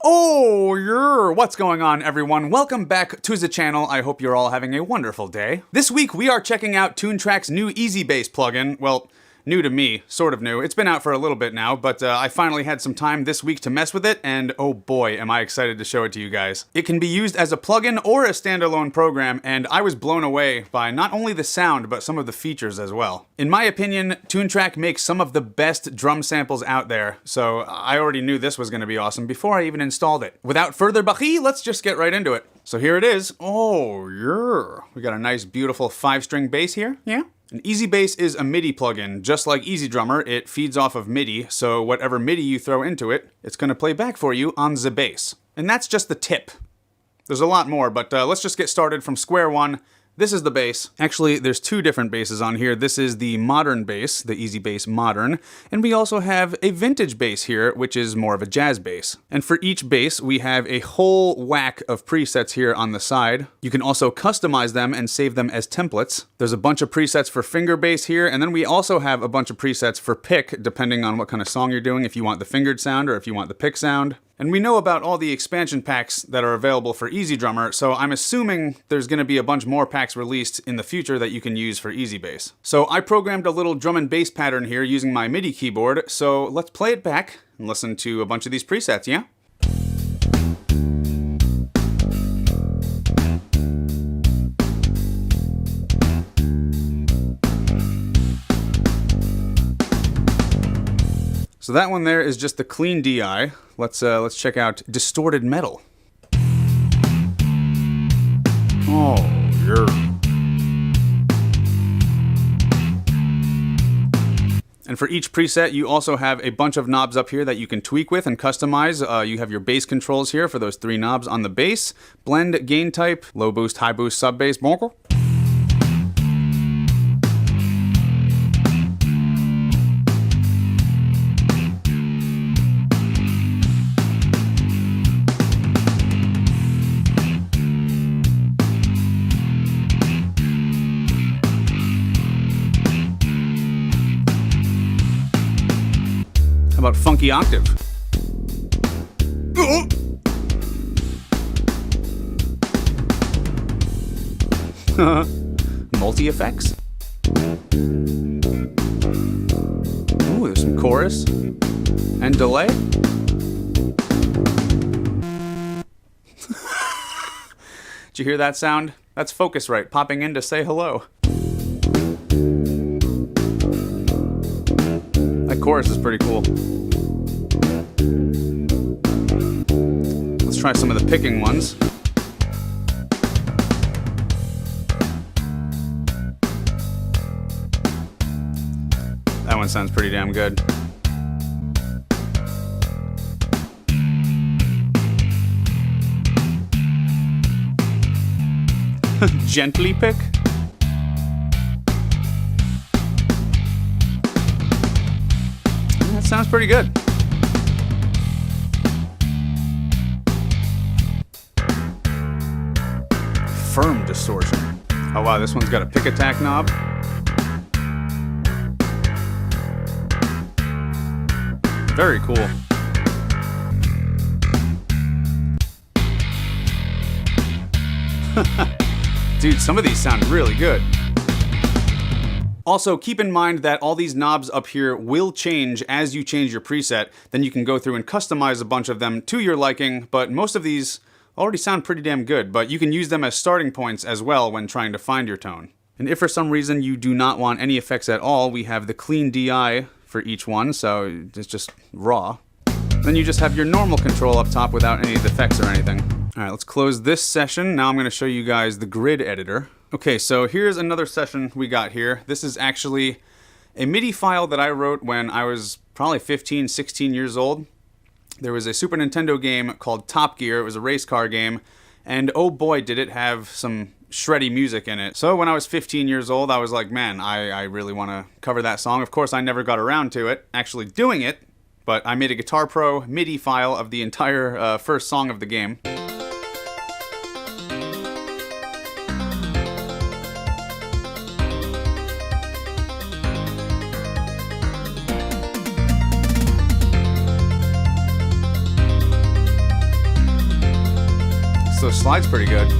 Oh, what's going on, everyone? Welcome back to the channel. I hope you're all having a wonderful day. This week, we are checking out Toontrack's new EZbass plugin. Well, new to me, sort of new. It's been out for a little bit now, but I finally had some time this week to mess with it, and oh boy, am I excited to show it to you guys. It can be used as a plugin or a standalone program, and I was blown away by not only the sound, but some of the features as well. In my opinion, Toontrack makes some of the best drum samples out there, so I already knew this was going to be awesome before I even installed it. Without further ado, let's just get right into it. So here it is. Oh, yeah. We got a nice, beautiful 5-string bass here. Yeah. An EZbass is a MIDI plugin. Just like EZdrummer, it feeds off of MIDI, so whatever MIDI you throw into it, it's going to play back for you on the bass. And that's just the tip. There's a lot more, but let's just get started from square one. This is the bass. Actually, there's two different basses on here. This is the modern bass, the EZbass Modern, and we also have a vintage bass here, which is more of a jazz bass. And for each bass, we have a whole whack of presets here on the side. You can also customize them and save them as templates. There's a bunch of presets for finger bass here, and then we also have a bunch of presets for pick, depending on what kind of song you're doing, if you want the fingered sound or if you want the pick sound. And we know about all the expansion packs that are available for EZdrummer, so I'm assuming there's going to be a bunch more packs released in the future that you can use for EZbass. So I programmed a little drum and bass pattern here using my MIDI keyboard, so let's play it back and listen to a bunch of these presets, yeah? So that one there is just the clean DI. Let's check out Distorted Metal. Oh, yeah. And for each preset, you also have a bunch of knobs up here that you can tweak with and customize. You have your bass controls here for those 3 knobs on the bass. Blend, gain type, low boost, high boost, sub bass, vocal. How about funky octave? Multi-effects? Ooh, there's some chorus and delay. Did you hear that sound? That's Focusrite popping in to say hello. That chorus is pretty cool. Let's try some of the picking ones. That one sounds pretty damn good. Gently pick? That sounds pretty good. Firm distortion. Oh wow, this one's got a pick attack knob. Very cool. Dude, some of these sound really good. Also, keep in mind that all these knobs up here will change as you change your preset. Then you can go through and customize a bunch of them to your liking, but most of these already sound pretty damn good, but you can use them as starting points as well when trying to find your tone. And if for some reason you do not want any effects at all, we have the clean DI for each one, so it's just raw. Then you just have your normal control up top without any of the effects or anything. All right, let's close this session. Now I'm going to show you guys the grid editor. Okay, so here's another session we got here. This is actually a MIDI file that I wrote when I was probably 15, 16 years old. There was a Super Nintendo game called Top Gear. It was a race car game, and oh boy, did it have some shreddy music in it. So when I was 15 years old, I was like, man, I really want to cover that song. Of course, I never got around to it, actually doing it, but I made a Guitar Pro MIDI file of the entire first song of the game. those slides pretty good.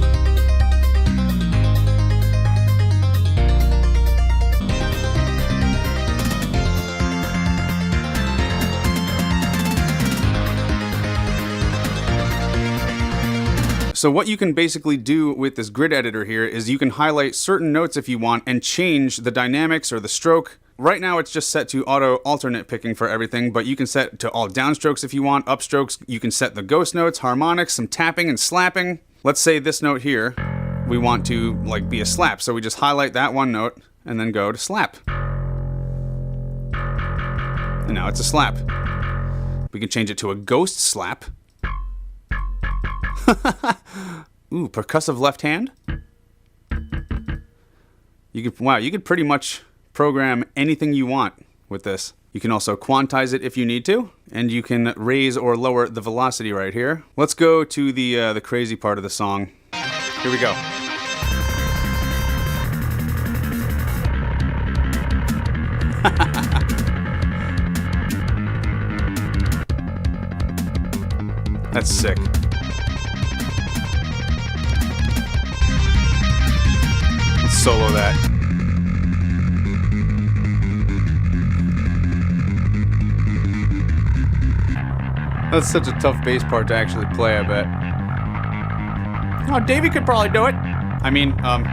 So what you can basically do with this grid editor here is you can highlight certain notes if you want and change the dynamics or the stroke. Right now it's just set to auto alternate picking for everything, but you can set to all downstrokes if you want, upstrokes, you can set the ghost notes, harmonics, some tapping and slapping. Let's say this note here, we want to like be a slap, so we just highlight that one note and then go to slap. And now it's a slap. We can change it to a ghost slap. Ooh, percussive left hand. You could pretty much program anything you want with this. You can also quantize it if you need to, and you can raise or lower the velocity right here. Let's go to the crazy part of the song. Here we go. That's sick. Let's solo that. That's such a tough bass part to actually play, I bet. Oh, Davie could probably do it. I mean,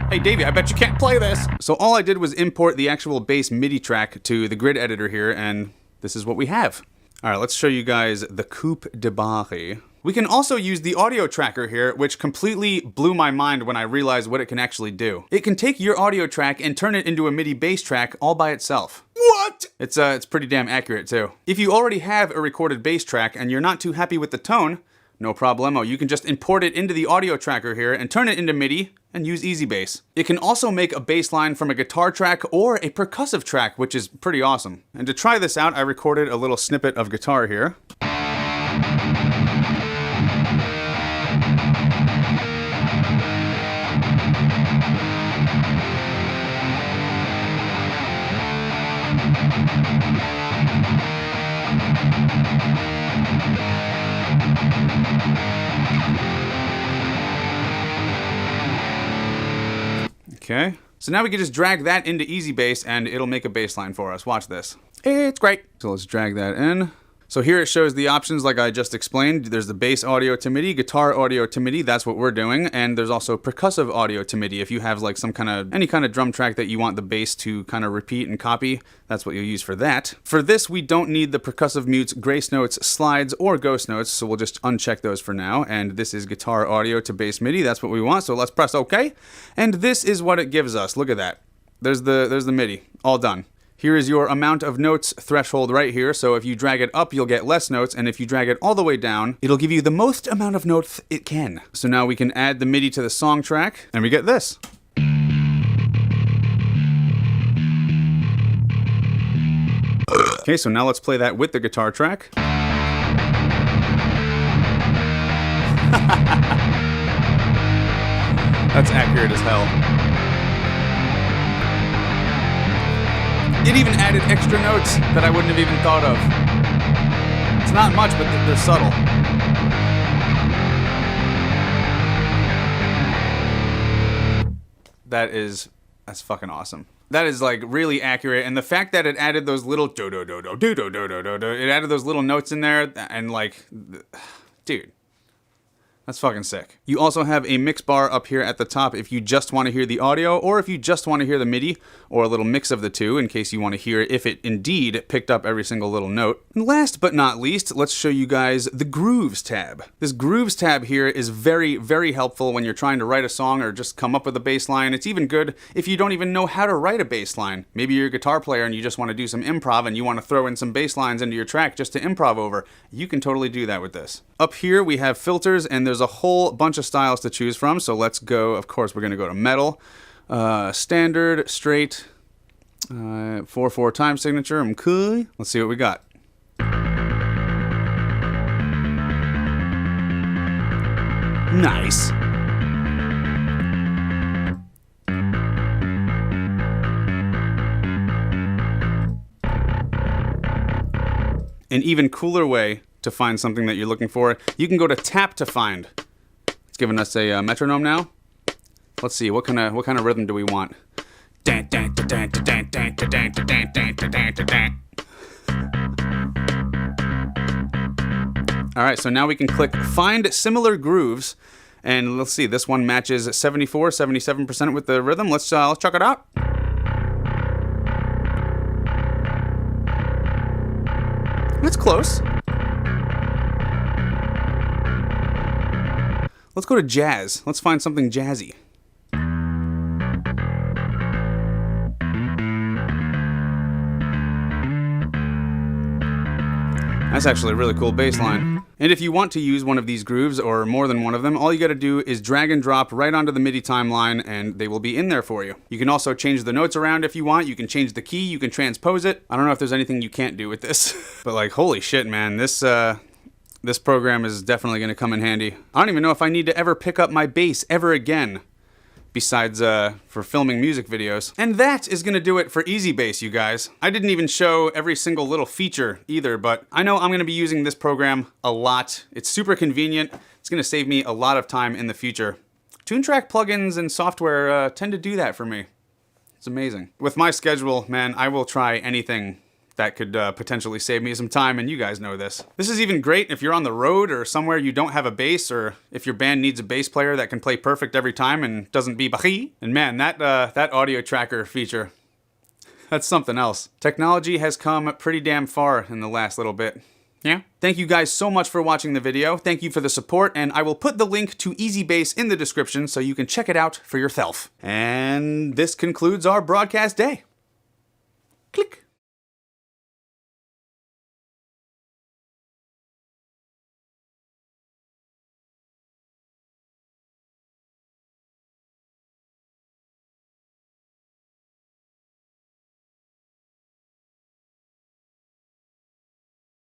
hey Davie, I bet you can't play this. So all I did was import the actual bass MIDI track to the grid editor here, and this is what we have. All right, let's show you guys the Coupe de Barre. We can also use the audio tracker here, which completely blew my mind when I realized what it can actually do. It can take your audio track and turn it into a MIDI bass track all by itself. What? It's pretty damn accurate too. If you already have a recorded bass track and you're not too happy with the tone, no problemo. You can just import it into the audio tracker here and turn it into MIDI and use EZbass. It can also make a bass line from a guitar track or a percussive track, which is pretty awesome. And to try this out, I recorded a little snippet of guitar here. Okay, so now we can just drag that into EZbass and it'll make a bass line for us. Watch this. It's great. So let's drag that in. So here it shows the options like I just explained. There's the bass audio to MIDI, guitar audio to MIDI, that's what we're doing, and there's also percussive audio to MIDI. If you have like any kind of drum track that you want the bass to kind of repeat and copy, that's what you'll use for that. For this, we don't need the percussive mutes, grace notes, slides, or ghost notes, so we'll just uncheck those for now. And this is guitar audio to bass MIDI, that's what we want, so let's press OK. And this is what it gives us. Look at that. There's the MIDI, all done. Here is your amount of notes threshold right here, so if you drag it up, you'll get less notes, and if you drag it all the way down, it'll give you the most amount of notes it can. So now we can add the MIDI to the song track, and we get this. Okay, so now let's play that with the guitar track. That's accurate as hell. It even added extra notes that I wouldn't have even thought of. It's not much, but they're subtle. That's fucking awesome. That is like really accurate, and the fact that it added those little it added those little notes in there, and like, dude. That's fucking sick. You also have a mix bar up here at the top if you just want to hear the audio, or if you just want to hear the MIDI, or a little mix of the two in case you want to hear if it indeed picked up every single little note. And last but not least, let's show you guys the Grooves tab. This Grooves tab here is very, very helpful when you're trying to write a song or just come up with a bass line. It's even good if you don't even know how to write a bass line. Maybe you're a guitar player and you just want to do some improv and you want to throw in some bass lines into your track just to improv over. You can totally do that with this. Up here we have filters, and there's a whole bunch of styles to choose from, so let's go. Of course, we're going to go to metal, standard, straight, 4/4 time signature. Okay. Let's see what we got. Nice. An even cooler way to find something that you're looking for, you can go to tap to find. It's giving us a metronome now. Let's see, what kind of rhythm do we want? All right, so now we can click Find Similar Grooves, and let's see, this one matches 77% with the rhythm. Let's check it out. That's close. Let's go to jazz. Let's find something jazzy. That's actually a really cool bass line. And if you want to use one of these grooves, or more than one of them, all you gotta do is drag and drop right onto the MIDI timeline, and they will be in there for you. You can also change the notes around if you want, you can change the key, you can transpose it. I don't know if there's anything you can't do with this. But like, holy shit, man, this program is definitely gonna come in handy. I don't even know if I need to ever pick up my bass ever again, besides for filming music videos. And that is gonna do it for EZbass, you guys. I didn't even show every single little feature either, but I know I'm gonna be using this program a lot. It's super convenient. It's gonna save me a lot of time in the future. TuneTrack plugins and software tend to do that for me. It's amazing. With my schedule, man, I will try anything that could potentially save me some time, and you guys know this. This is even great if you're on the road or somewhere you don't have a bass, or if your band needs a bass player that can play perfect every time and doesn't be bahi. And man, that audio tracker feature, that's something else. Technology has come pretty damn far in the last little bit. Yeah? Thank you guys so much for watching the video. Thank you for the support, and I will put the link to EZbass in the description so you can check it out for yourself. And this concludes our broadcast day. Click.